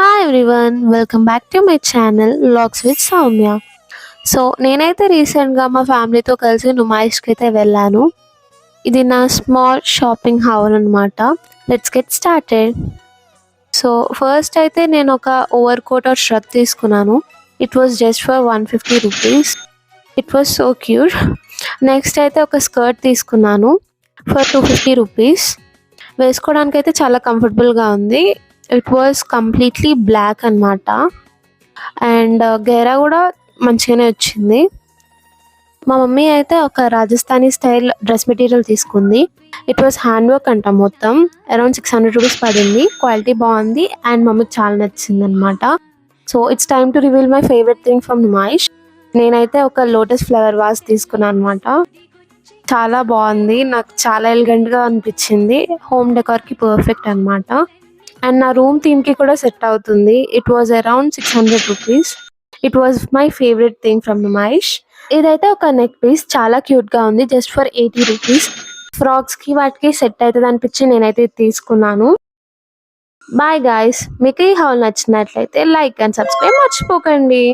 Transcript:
Hi everyone, welcome back to my channel vlogs with Soumya. So నేనైతే రీసెంట్గా మా ఫ్యామిలీతో కలిసి నుమాయిష్కి అయితే వెళ్ళాను. ఇది నా స్మాల్ షాపింగ్ హౌల్ అనమాట. Let's get started. So first అయితే నేను ఒక ఓవర్ కోట్ ఆర్ షర్ట్ తీసుకున్నాను. It was just for 150 rupees. It was so cute. Next అయితే ఒక స్కర్ట్ తీసుకున్నాను ఫర్ 250 రూపీస్. వేసుకోవడానికి అయితే చాలా కంఫర్టబుల్గా ఉంది. ఇట్ వాజ్ కంప్లీట్లీ బ్లాక్ అనమాట. అండ్ గేరా కూడా మంచిగానే వచ్చింది. మా మమ్మీ అయితే ఒక రాజస్థానీ స్టైల్ డ్రెస్ మెటీరియల్ తీసుకుంది. ఇట్ వాజ్ హ్యాండ్ వర్క్ అంట. మొత్తం అరౌండ్ 600 రూపీస్ పడింది. క్వాలిటీ బాగుంది అండ్ మమ్మీకి చాలా నచ్చింది అనమాట. So it's time to reveal my favourite thing from Numaish. నేనైతే ఒక లోటస్ ఫ్లవర్ వాస్ తీసుకున్నాను అనమాట. చాలా బాగుంది, నాకు చాలా ఎలిగెంట్గా అనిపించింది. హోమ్ డెకార్కి పర్ఫెక్ట్ అనమాట. అండ్ నా రూమ్ థీమ్కి కూడా సెట్ అవుతుంది. It was around 600 rupees. It was my favourite thing from Numaish. ఇదైతే ఒక నెక్ పీస్, చాలా క్యూట్గా ఉంది. Just for 80 rupees. ఫ్రాక్స్కి వాటికి సెట్ అవుతుంది అనిపించి నేనైతే ఇది తీసుకున్నాను. బాయ్ గాయ్స్, మీకు ఈ హౌల్ నచ్చినట్లయితే లైక్ అండ్ సబ్స్క్రైబ్ మర్చిపోకండి.